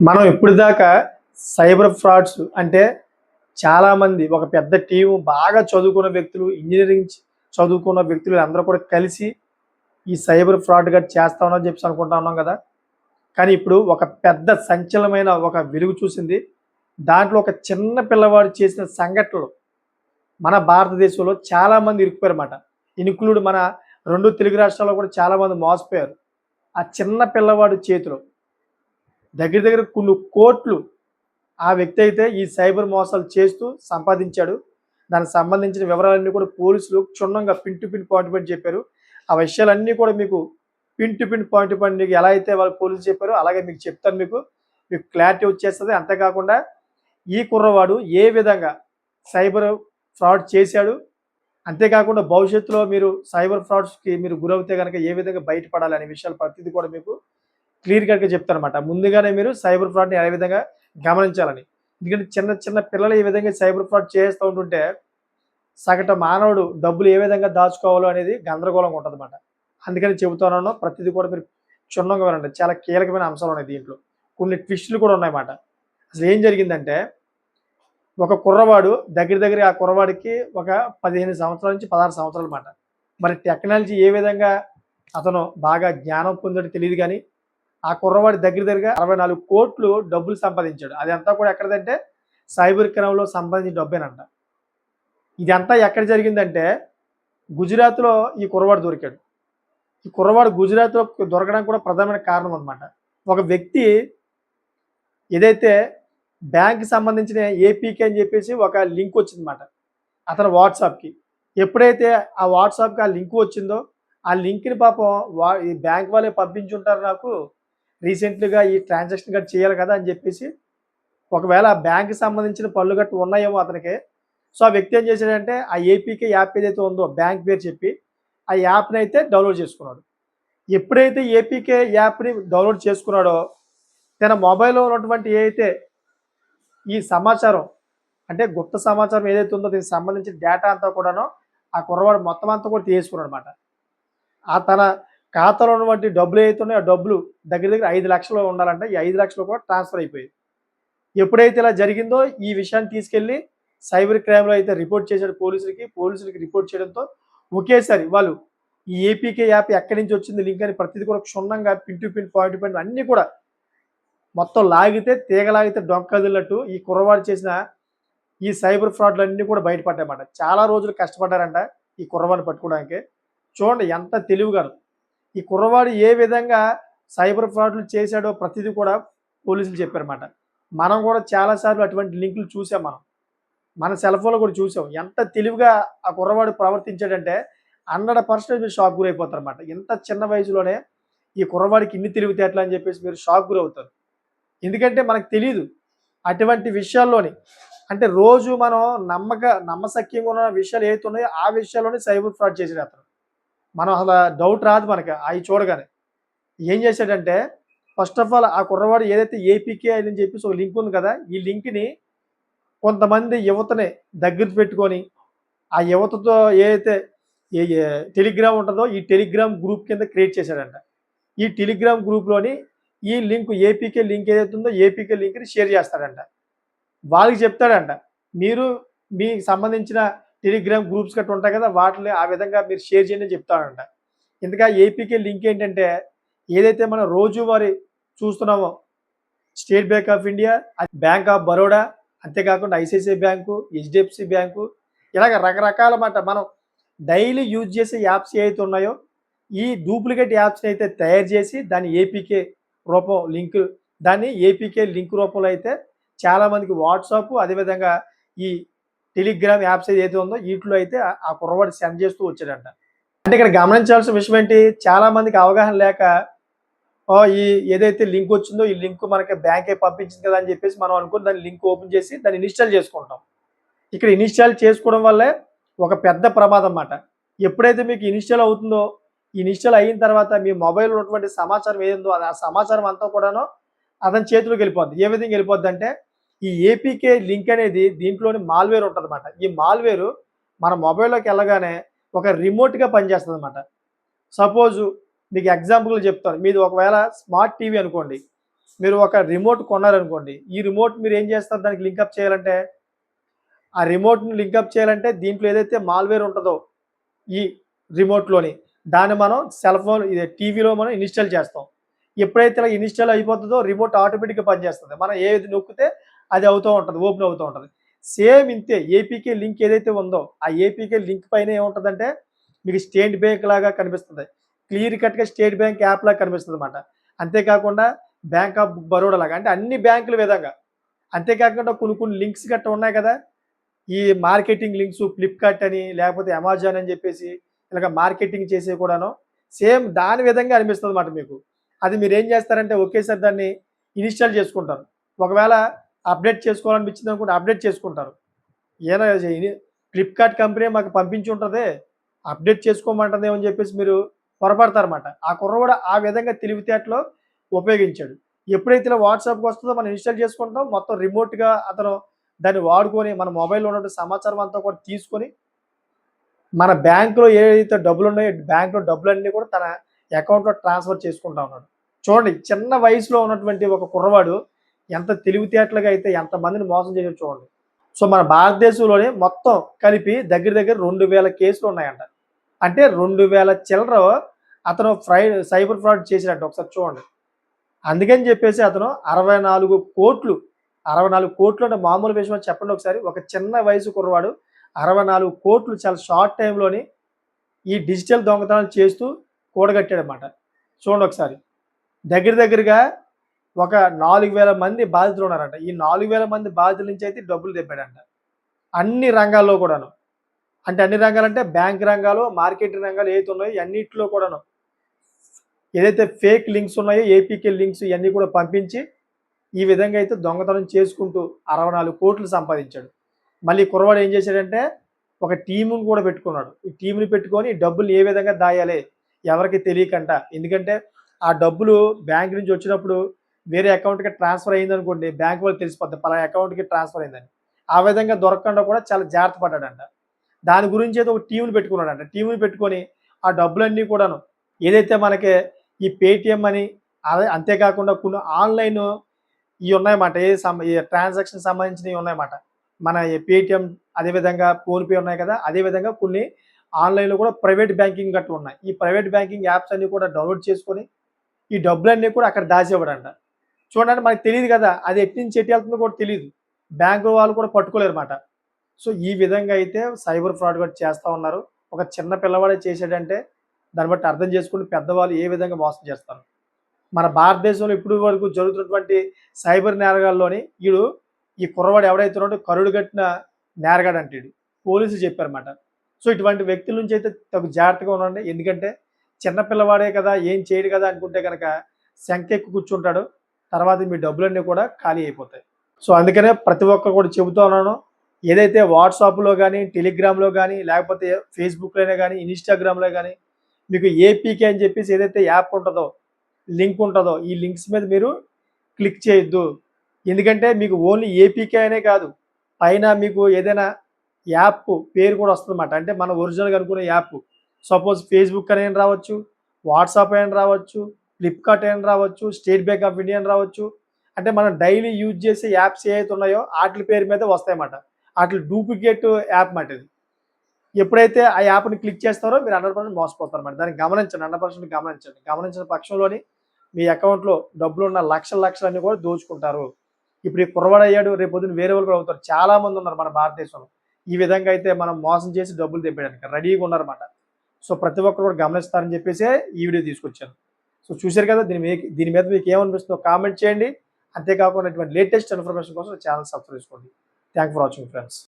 మనం ఇప్పటిదాకా cyber frauds అంటే చాలామంది ఒక పెద్ద టీము బాగా చదువుకున్న వ్యక్తులు, ఇంజినీరింగ్ చదువుకున్న వ్యక్తులు అందరూ కూడా కలిసి ఈ సైబర్ ఫ్రాడ్‌గా చేస్తామని చెప్పేసి అనుకుంటా ఉన్నాం కదా! కానీ ఇప్పుడు ఒక పెద్ద సంచలనమైన ఒక వెలుగు చూసింది. దాంట్లో ఒక చిన్న పిల్లవాడు చేసిన సంఘటనలు మన భారతదేశంలో చాలామంది ఇరుక్కుపోయారన్నమాట. ఇన్‌క్లూడ్ మన 2 తెలుగు రాష్ట్రాల్లో కూడా చాలామంది మోసపోయారు. ఆ చిన్న పిల్లవాడి చేతిలో. దగ్గర దగ్గర కొన్ని కోట్లు ఆ వ్యక్తి అయితే ఈ సైబర్ మోసాలు చేస్తూ సంపాదించాడు. దానికి సంబంధించిన వివరాలన్నీ కూడా పోలీసులు క్షుణ్ణంగా pin to pin, point to point చెప్పారు. ఆ విషయాలన్నీ కూడా మీకు pin to pin, point to point మీకు ఎలా అయితే వాళ్ళు పోలీసులు చెప్పారో అలాగే మీకు చెప్తాను మీకు. మీకు క్లారిటీ వచ్చేస్తది. అంతేకాకుండా ఈ కుర్రవాడు ఏ విధంగా సైబర్ ఫ్రాడ్ చేశాడు, అంతేకాకుండా భవిష్యత్తులో మీరు సైబర్ ఫ్రాడ్స్‌కి మీరు గురవుతే గనక ఏ విధంగా బయటపడాలి అనే విషయాలు ప్రతీది కూడా మీకు క్లియర్ కట్‌గా చెప్తానన్నమాట. ముందుగానే మీరు సైబర్ ఫ్రాడ్‌ని ఏ విధంగా గమనించాలని. ఎందుకంటే చిన్న చిన్న పిల్లలు ఈ విధంగా సైబర్ ఫ్రాడ్ చేస్తూ ఉంటుంటే సగటు మానవుడు డబ్బులు ఏ విధంగా దాచుకోవాలో అనేది గందరగోళంగా ఉంటదన్నమాట. అందుకని చెబుతున్నాను. ప్రతిది కూడా మీరు క్షుణ్ణంగా వినండి. చాలా కీలకమైన అంశాలు ఉన్నాయి దీంట్లో. కొన్ని ట్విస్టులు కూడా ఉన్నాయన్నమాట. అసలు ఏం జరిగిందంటే ఒక కుర్రవాడు దగ్గర దగ్గర ఆ కుర్రవాడికి ఒక 15 సంవత్సరాల నుంచి 16 సంవత్సరాలు మాట. మరి టెక్నాలజీ ఏ విధంగా అతను బాగా జ్ఞానం పొందాడో తెలీదు గానీ ఆ కుర్రవాడి దగ్గర దగ్గరగా 64,00,00,000 డబ్బులు సంపాదించాడు. అదంతా కూడా ఎక్కడిదంటే సైబర్ క్రైమ్‌లో సంపాదించిన డబ్బేనంట. ఇదంతా ఎక్కడ జరిగిందంటే గుజరాత్‌లో ఈ కుర్రవాడు దొరికాడు. ఈ కుర్రవాడు గుజరాత్‌లో దొరకడానికి కూడా ప్రధానమైన కారణం అన్నమాట. ఒక వ్యక్తి ఏదైతే బ్యాంక్‌కి సంబంధించిన ఏపీకే అని చెప్పేసి ఒక లింక్ వచ్చిందన్నమాట. అతని వాట్సాప్‌కి. ఎప్పుడైతే ఆ వాట్సాప్‌కి ఆ లింక్ వచ్చిందో, ఆ లింక్‌ని పాపం ఈ బ్యాంక్ వాళ్ళే పంపించుంటారు నాకు. రీసెంట్‌గా ఈ ట్రాన్సాక్షన్ గట్టా చేయాలి కదా! అని చెప్పేసి ఒకవేళ ఆ బ్యాంక్‌కి సంబంధించిన పనులు గట్టా ఉన్నాయేమో అతనికి. సో, ఆ వ్యక్తి ఏం చేశాడంటే ఆ ఏపీకే యాప్ ఏదైతే ఉందో బ్యాంక్ పేరు చెప్పి, ఆ యాప్‌నైతే డౌన్‌లోడ్ చేసుకున్నాడు. ఎప్పుడైతే ఏపీకే యాప్‌ని డౌన్‌లోడ్ చేసుకున్నాడో, తన మొబైల్‌లో ఉన్నటువంటి ఏదైతే ఈ సమాచారం అంటే గుప్త సమాచారం ఏదైతే ఉందో దీనికి సంబంధించిన డేటా అంతా కూడాను ఆ కుర్రవాడు మొత్తం అంతా కూడా తీసుకున్నాడనమాట. ఆ తన ఖాతాలో ఉన్నటువంటి డబ్బులు ఏవైతే ఉన్నాయో ఆ డబ్బులు దగ్గర దగ్గర 5,00,000 ఉండాలంట. ఈ 5,00,000 కూడా ట్రాన్స్‌ఫర్ అయిపోయాయి. ఎప్పుడైతే ఇలా జరిగిందో ఈ విషయాన్ని తీసుకెళ్ళి సైబర్ క్రైమ్‌లో అయితే రిపోర్ట్ చేశాడు పోలీసులకి. పోలీసులకి రిపోర్ట్ చేయడంతో ఒకేసారి వాళ్ళు ఈ ఏపీకే యాప్ ఎక్కడి నుంచి వచ్చింది లింక్ అని ప్రతిది కూడా క్షుణ్ణంగా pin to pin, point to point అన్నీ కూడా మొత్తం లాగితే తీగ లాగితే డొంక కదిలినట్టు ఈ కుర్రవాడు చేసిన ఈ సైబర్ ఫ్రాడ్‌లన్నీ కూడా బయటపడ్డాయన్నమాట. చాలా రోజులు కష్టపడ్డారంట ఈ కుర్రవాడిని పట్టుకోవడానికి. చూడండి ఎంత తెలివిగాను. ఈ కుర్రవాడు ఏ విధంగా సైబర్ ఫ్రాడ్‌లు చేశాడో ప్రతిది కూడా పోలీసులు చెప్పారన్నమాట. మనం కూడా చాలా సార్లు అటువంటి లింకులు చూసాం మనం. మన సెల్ ఫోన్‌లో కూడా చూసాం. ఎంత తెలివిగా ఆ కుర్రవాడు ప్రవర్తించాడంటే 100% మీరు షాక్ గురైపోతారన్నమాట. ఇంత చిన్న వయసులోనే ఈ కుర్రవాడికి ఇన్ని తెలివితేటలు అని చెప్పేసి మీరు షాక్ గురవుతారు. ఎందుకంటే మనకు తెలీదు. అటువంటి విషయాల్లోని అంటే రోజు మనం నమ్మశక్యంగా ఉన్న విషయాలు ఏవైతే ఉన్నాయో ఆ విషయాల్లోనే సైబర్ ఫ్రాడ్ చేసాడు అతను. మనం అసల డౌట్ రాదు మనకి అయి చూడగానే. ఏం చేశాడంటే ఫస్ట్ ఆఫ్ ఆల్ ఆ కుర్రవాడు ఏదైతే ఏపీకే అని చెప్పేసి ఒక లింక్ ఉంది కదా! ఈ లింక్‌ని కొంతమంది యువతని దగ్గర పెట్టుకొని, ఆ యువతతో ఏదైతే టెలిగ్రామ్ ఉంటదో ఈ టెలిగ్రామ్ గ్రూప్ కింద క్రియేట్ చేశాడంట. ఈ టెలిగ్రామ్ గ్రూప్‌లోని ఈ లింక్ ఏపీకే లింక్ ఏదైతే ఉందో ఏపీకే లింక్‌ని షేర్ చేస్తాడంట. వాళ్ళకి చెప్తాడంట. మీరు మీకు సంబంధించిన టెలిగ్రామ్ గ్రూప్స్ గట్టా ఉంటాయి కదా! వాటిని ఆ విధంగా మీరు షేర్ చేయండి అని చెప్తాడంట. ఇంతకా ఏపీకే లింక్ ఏంటంటే, ఏదైతే మనం రోజువారీ చూస్తున్నామో State Bank of India, Bank of Baroda, అంతేకాకుండా ఐసీఐసీఐ బ్యాంకు, హెచ్‌డిఎఫ్‌సి బ్యాంకు ఇలాగ రకరకాల మాట మనం డైలీ యూజ్ చేసే యాప్స్ ఏవైతే ఉన్నాయో, ఈ డూప్లికేట్ యాప్స్‌ని అయితే తయారు చేసి దాన్ని ఏపీకే రూపం లింక్ దాన్ని ఏపీకే లింక్ రూపంలో అయితే చాలామందికి వాట్సాప్ అదేవిధంగా ఈ టెలిగ్రామ్ యాప్స్ ఏదైతే ఉందో ఈటిలో అయితే ఆ కుర్రవాడు సెండ్ చేస్తూ వచ్చాడంట. అంటే ఇక్కడ గమనించాల్సిన విషయం ఏంటి? చాలా మందికి అవగాహన లేక ఈ ఏదైతే లింక్ వచ్చిందో ఈ లింక్ మనకి బ్యాంకే పంపించింది కదా అని చెప్పేసి మనం అనుకుని దాన్ని లింక్ ఓపెన్ చేసి దాన్ని ఇన్‌స్టాల్ చేసుకుంటాం. ఇక్కడ ఇన్‌స్టాల్ చేసుకోవడం వల్లే ఒక పెద్ద ప్రమాదం మాట. ఎప్పుడైతే మీకు ఇన్‌స్టాల్ అవుతుందో, ఇన్‌స్టాల్ అయిన తర్వాత మీ మొబైల్‌లో ఉన్నటువంటి సమాచారం ఏదుందో ఆ సమాచారం అంతా కూడాను అతని చేతిలోకి వెళ్ళిపోద్ది. ఏ విధంగా వెళ్ళిపోద్దంటే, ఈ ఏపీకే లింక్ అనేది దీంట్లోని మాల్‌వేర్ ఉంటదన్నమాట. ఈ మాల్‌వేరు మన మొబైల్‌లోకి ఎళ్ళగానే ఒక రిమోట్‌గా పనిచేస్తదన్నమాట. సపోజు మీకు ఎగ్జాంపుల్‌గా చెప్తాను. మీది ఒకవేళ స్మార్ట్ టీవీ అనుకోండి. మీరు ఒక రిమోట్ కొన్నారనుకోండి. ఈ రిమోట్ మీరు ఏం చేస్తారు దానికి లింకప్ చేయాలంటే, ఆ రిమోట్‌ని లింకప్ చేయాలంటే దీంట్లో ఏదైతే మాల్‌వేర్ ఉంటదో ఈ రిమోట్‌లోని దాన్ని మనం సెల్ ఫోన్ ఇది టీవీలో మనం ఇన్‌స్టాల్ చేస్తాం. ఎప్పుడైతే ఇలా ఇన్‌స్టాల్ అయిపోతదో రిమోట్ ఆటోమేటిక్‌గా పనిచేస్తది. మనం ఏది నొక్కితే అది అవుతూ ఉంటది. ఓపెన్ అవుతూ ఉంటది. సేమ్ ఇంతే ఏపీకే లింక్ ఏదైతే ఉందో ఆ ఏపీకే లింక్ పైన ఏముంటదంటే మీకు స్టేట్ బ్యాంక్ లాగా కనిపిస్తది. క్లియర్ కట్‌గా స్టేట్ బ్యాంక్ యాప్ లాగా కనిపిస్తదన్నమాట. అంతేకాకుండా బ్యాంక్ ఆఫ్ బరోడా లాగా అంటే అన్ని బ్యాంకుల విధంగా. అంతేకాకుండా కొన్ని కొన్ని లింక్స్ గట్టా ఉన్నాయి కదా! ఈ మార్కెటింగ్ లింక్స్ ఫ్లిప్‌కార్ట్ అని, లేకపోతే అమెజాన్ అని చెప్పేసి ఇలాగ మార్కెటింగ్ చేసేవి కూడాను సేమ్ దాని విధంగా అనిపిస్తదన్నమాట మీకు. అది మీరేం చేస్తారంటే ఒకేసారి దాన్ని ఇన్‌స్టాల్ చేసుకుంటారు. ఒకవేళ అప్డేట్ చేసుకోవాలనిపించిందనుకోండి అప్డేట్ చేసుకుంటారు. ఏనా ఇది ఫ్లిప్‌కార్ట్ కంపెనీ మాకు పంపించి ఉంటదే, అప్డేట్ చేసుకోమంటదేమో అని చెప్పేసి మీరు పొరపడతారన్నమాట. ఆ కుర్రోడు ఆ విధంగా తెలివితేటలు ఉపయోగించాడు. ఎప్పుడైతే ఇలా వాట్సాప్‌కి వస్తదో మనం ఇన్‌స్టాల్ చేసుకుంటాం. మొత్తం రిమోట్‌గా అతను దాన్ని వాడుకొని మన మొబైల్‌లో ఉన్నటువంటి సమాచారం అంతా కూడా తీసుకొని, మన బ్యాంక్‌లో ఏదైతే డబ్బులున్నాయో బ్యాంక్‌లో డబ్బులన్నీ కూడా తన అకౌంట్‌లో ట్రాన్స్‌ఫర్ చేసుకుంటా ఉన్నాడు. చూడండి చిన్న వయసులో ఉన్నటువంటి ఒక కుర్రవాడు ఎంత తెలివితేటలుగా అయితే ఎంతమందిని మోసం చేసాడో చూడండి. సో, మన భారతదేశంలోనే మొత్తం కలిపి దగ్గర దగ్గర 2000 కేసులున్నాయంట. అంటే 2000 చిల్లర అతను సైబర్ ఫ్రాడ్ చేసినట్టు ఒకసారి చూడండి. అందుకని చెప్పేసి అతను 64,00,00,000 64,00,00,000 అంటే మామూలు విషయమా చెప్పండి ఒకసారి. ఒక చిన్న వయసు కుర్రవాడు 64,00,00,000 చాలా షార్ట్ టైమ్‌లోని ఈ డిజిటల్ దొంగతనాలు చేస్తూ కూడగట్టాడన్నమాట. చూడండి ఒకసారి. దగ్గర దగ్గరగా ఒక 4,000 మంది బాధితులున్నారంట. ఈ 4,000 మంది బాధితుల నుంచి అయితే డబ్బులు దెబ్బాడంట. అన్ని రంగాల్లో కూడాను. అంటే అన్ని రంగాలంటే బ్యాంక్ రంగాలు, మార్కెటింగ్ రంగాలు ఏవైతే ఉన్నాయో అన్నిట్లో కూడాను. ఏదైతే ఫేక్ లింక్స్ ఉన్నాయో ఏపీకే లింక్స్ ఇయన్నీ కూడా పంపించి, ఈ విధంగా అయితే దొంగతనం చేసుకుంటూ 64,00,00,000 సంపాదించాడు. మళ్ళీ కుర్రవాడు ఏం చేశాడంటే, ఒక టీమ్‌ని కూడా పెట్టుకున్నాడు. ఈ టీమ్‌ని పెట్టుకొని డబ్బుల్ని ఏ విధంగా దాయాలి, ఎవరికీ తెలియకంట. ఎందుకంటే, ఆ డబ్బులు బ్యాంక్ నుంచి వచ్చినప్పుడు వేరే అకౌంట్‌కి ట్రాన్స్‌ఫర్ అయిందనుకోండి, బ్యాంక్ వాళ్ళకి తెలిసిపోద్ది పలానా అకౌంట్‌కి ట్రాన్స్‌ఫర్ అయిందని. ఆ విధంగా దొరకకుండా కూడా చాలా జాగ్రత్త పడ్డాడంట. దాని గురించి అయితే ఒక టీమ్‌ని పెట్టుకున్నాడంట. టీమ్‌ని పెట్టుకొని ఆ డబ్బులన్నీ కూడాను ఏదైతే మనకి ఈ పేటీఎం అని అదే అంతేకాకుండా కొన్ని ఆన్‌లైన్ ఇయున్నాయన్నమాట. ఈ ట్రాన్సాక్షన్‌కి సంబంధించినయి ఉన్నాయన్నమాట. మన ఈ పేటీఎం అదేవిధంగా ఫోన్‌పే ఉన్నాయి కదా! అదే విధంగా కొన్ని ఆన్‌లైన్‌లో కూడా ప్రైవేట్ బ్యాంకింగ్ గట్టా ఉన్నాయి. ఈ ప్రైవేట్ బ్యాంకింగ్ యాప్స్ అన్నీ కూడా డౌన్‌లోడ్ చేసుకొని, ఈ డబ్బులన్నీ కూడా అక్కడ దాచేవాడంట. చూడండి మనకు తెలీదు కదా! అది ఎటు నుంచి ఎటెళ్తుందో కూడా తెలీదు. బ్యాంకు వాళ్ళు కూడా పట్టుకోలేరుమాట. సో, ఈ విధంగా అయితే సైబర్ ఫ్రాడ్ కూడా చేస్తా ఉన్నారు. ఒక చిన్న పిల్లవాడే చేసాడంటే దాన్ని బట్టి అర్థం చేసుకోండి పెద్దవాళ్ళు ఏ విధంగా మోసం చేస్తారు. మన భారతదేశంలో ఇప్పటి వరకు జరుగుతున్నటువంటి సైబర్ నేరగాల్లోని ఈ కుర్రవాడు ఎవడైతే ఉన్నాడో కరుడుగట్టిన నేరగాడంట ఈడు. పోలీసులు చెప్పారన్నమాట. సో, ఇటువంటి వ్యక్తుల నుంచి అయితే తగు జాగ్రత్తగా ఉండండి. ఎందుకంటే చిన్న పిల్లవాడే కదా! ఏం చేయడు కదా! అనుకుంటే గనక శంకెక్కి కూర్చుంటాడు. తర్వాత మీ డబ్బులన్నీ కూడా ఖాళీ అయిపోతాయి. సో, అందుకనే ప్రతి ఒక్కరు కూడా చెబుతా ఉన్నాను. ఏదైతే వాట్సాప్‌లో గాని, టెలిగ్రామ్‌లో గాని, లేకపోతే ఫేస్‌బుక్‌లోనే గాని, ఇన్‌స్టాగ్రామ్‌లో గాని మీకు ఏపీకే అని చెప్పేసి ఏదైతే యాప్ ఉంటదో, లింక్ ఉంటదో, ఈ లింక్స్ మీద మీరు క్లిక్ చేయొద్దు. ఎందుకంటే మీకు ఓన్లీ ఏపీకే అనే కాదు. పైన మీకు ఏదైనా యాప్ పేరు కూడా వస్తదన్నమాట. అంటే మన ఒరిజినల్‌గా అనుకునే యాప్. సపోజ్ ఫేస్‌బుక్ అనైనా రావచ్చు, వాట్సాప్ అయినా రావచ్చు, ఫ్లిప్‌కార్ట్ అయినా రావచ్చు, స్టేట్ బ్యాంక్ ఆఫ్ ఇండియా అని రావచ్చు. అంటే మనం డైలీ యూజ్ చేసే యాప్స్ ఏవైతే ఉన్నాయో ఆటిల పేరు మీద వస్తాయన్నమాట. ఆటిలి డూప్లికేట్ యాప్ మాట ఇది. ఎప్పుడైతే ఆ యాప్‌ని క్లిక్ చేస్తారో మీరు 100% మోసపోతారన్నమాట. దాన్ని గమనించండి. 100% గమనించండి. గమనించిన పక్షంలోని మీ అకౌంట్‌లో డబ్బులున్న లక్షలన్నీ కూడా దోచుకుంటారు. ఇప్పుడు ఈ కుర్రవాడయ్యాడు. రేపొద్దున వేరే వాళ్ళు కూడా అవుతారు. చాలా మంది ఉన్నారు మన భారతదేశంలో. ఈ విధంగా అయితే మనం మోసం చేసి డబ్బులు దెబ్బేయడానికి రెడీగా ఉన్నారన్నమాట. సో, ప్రతి ఒక్కరు కూడా గమనిస్తారని చెప్పేసే ఈ వీడియో తీసుకొచ్చాను. సో, చూసారు కదా! దీని మీద మీకు ఏమనిపిస్తుందో కామెంట్ చేయండి. అంతేకాకుండా ఇటువంటి లేటెస్ట్ ఇన్ఫర్మేషన్ కోసం ఛానెల్ సబ్స్క్రైబ్ చేసుకోండి. Thank for watching friends.